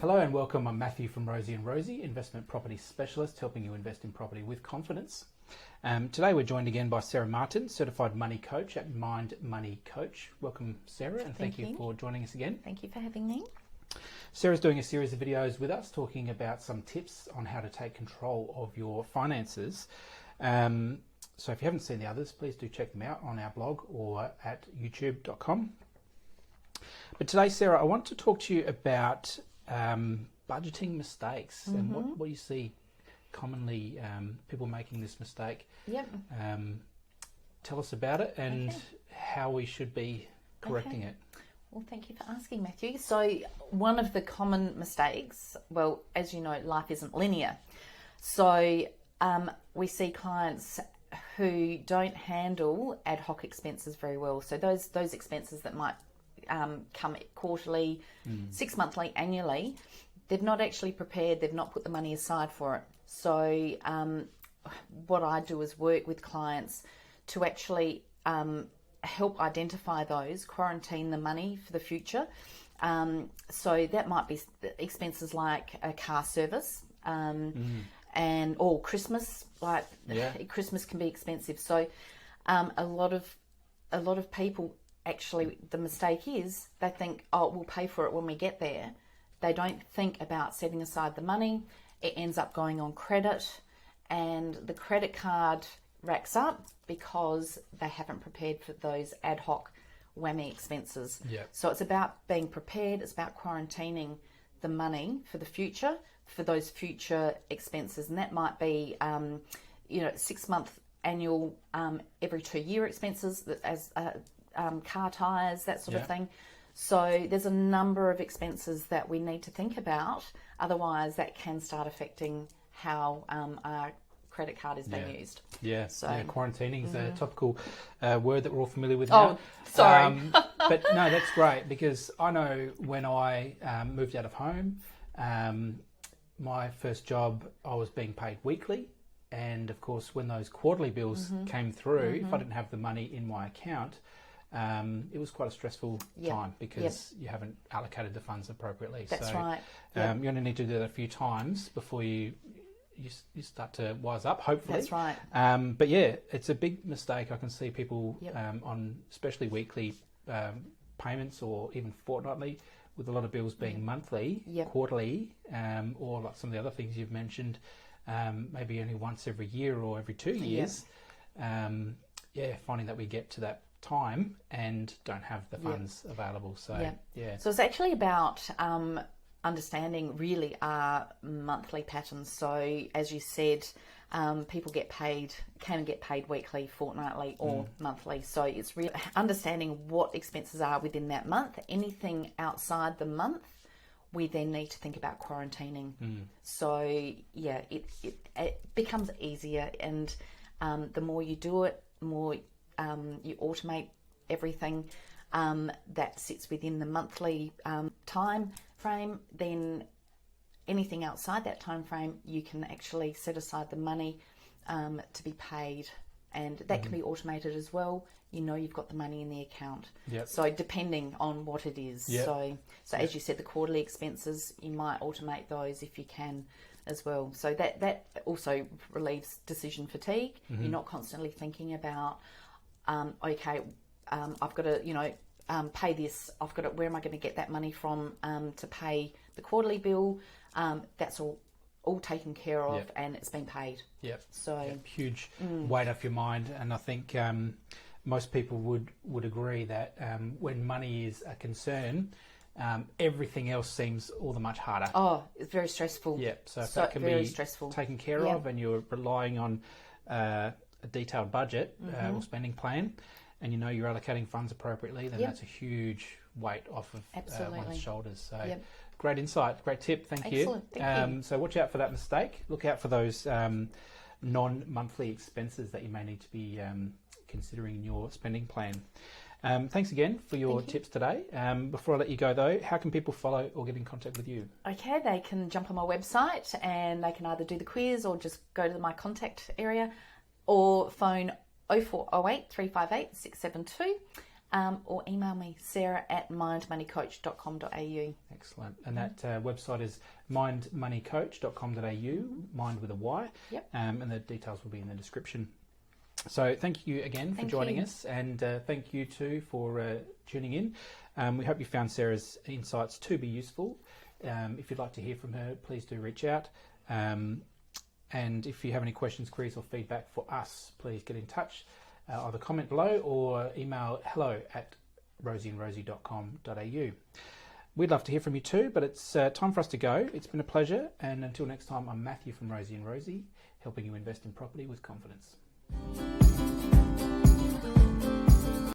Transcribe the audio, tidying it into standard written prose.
Hello and welcome. I'm Matthew from Rosie and Rosie, investment property specialist, helping you invest in property with confidence. Today we're joined again by Sarah Martin, certified money coach at MYND Money Coach. Welcome, Sarah, and thank you for joining us again. Thank you for having me. Sarah's doing a series of videos with us talking about some tips on how to take control of your finances. So if you haven't seen the others, please do check them out on our blog or at youtube.com. But today, Sarah, I want to talk to you about budgeting mistakes and what you see commonly people making this mistake. Yep. Tell us about it and how we should be correcting it. Well, thank you for asking, Matthew. So one of the common mistakes, well, as you know, life isn't linear. So we see clients who don't handle ad hoc expenses very well. So those expenses that might come quarterly, 6 monthly, annually, they've not actually prepared, they've not put the money aside for it. So what I do is work with clients to actually help identify those, quarantine the money for the future. So that might be expenses like a car service and or Christmas. Christmas can be expensive. So a lot of people, actually, the mistake is they think, oh, we'll pay for it when we get there. They don't think about setting aside the money. It ends up going on credit, and the credit card racks up because they haven't prepared for those ad hoc whammy expenses. Yep. So it's about being prepared. It's about quarantining the money for the future, for those future expenses. And that might be, 6 month annual, every 2 year expenses, as car tyres, that sort of thing. So there's a number of expenses that we need to think about. Otherwise, that can start affecting how our credit card is being used. Quarantining is a topical word that we're all familiar with now. Oh, sorry. But no, that's great, because I know when I moved out of home, my first job, I was being paid weekly. And of course, when those quarterly bills came through, if I didn't have the money in my account, it was quite a stressful time because you haven't allocated the funds appropriately. That's right. You're going to need to do that a few times before you start to wise up, hopefully. That's right. But yeah, it's a big mistake. I can see people on especially weekly payments or even fortnightly, with a lot of bills being monthly, quarterly, or like some of the other things you've mentioned, maybe only once every year or every 2 years. Finding that we get to that time and don't have the funds available. So so it's actually about understanding really our monthly patterns. So as you said, people can get paid weekly, fortnightly or monthly. So it's really understanding what expenses are within that month. Anything outside the month, we then need to think about quarantining. So it becomes easier, and the more you do it, more you automate everything that sits within the monthly time frame. Then anything outside that time frame, you can actually set aside the money to be paid, and that can be automated as well. You know you've got the money in the account. So depending on what it is. So as you said, the quarterly expenses, you might automate those if you can as well. So that also relieves decision fatigue. You're not constantly thinking about, I've got to, pay this. Where am I going to get that money from to pay the quarterly bill? That's all taken care of, and it's been paid. So huge weight off your mind, and I think most people would agree that when money is a concern, everything else seems all the much harder. Oh, it's very stressful. So if that can be taken care of, and you're relying on a detailed budget or spending plan, and you know you're allocating funds appropriately, then that's a huge weight off of one's shoulders. So great insight, great tip. Thank you. Thank you. So watch out for that mistake. Look out for those non-monthly expenses that you may need to be considering in your spending plan. Thanks again for your tips today. Before I let you go though, how can people follow or get in contact with you? Okay, they can jump on my website and they can either do the quiz or just go to my contact area or phone 0408 358 672. or email me, sarah@myndmoneycoach.com.au. Excellent. And that website is myndmoneycoach.com.au, mind with a Y. Yep. And the details will be in the description. So thank you again for joining us, and thank you too for tuning in. We hope you found Sarah's insights to be useful. If you'd like to hear from her, please do reach out. And if you have any questions, queries or feedback for us, please get in touch. Either comment below or email hello@rosieandrosie.com.au. We'd love to hear from you too, but it's time for us to go. It's been a pleasure, and until next time, I'm Matthew from Rosie and Rosie, helping you invest in property with confidence.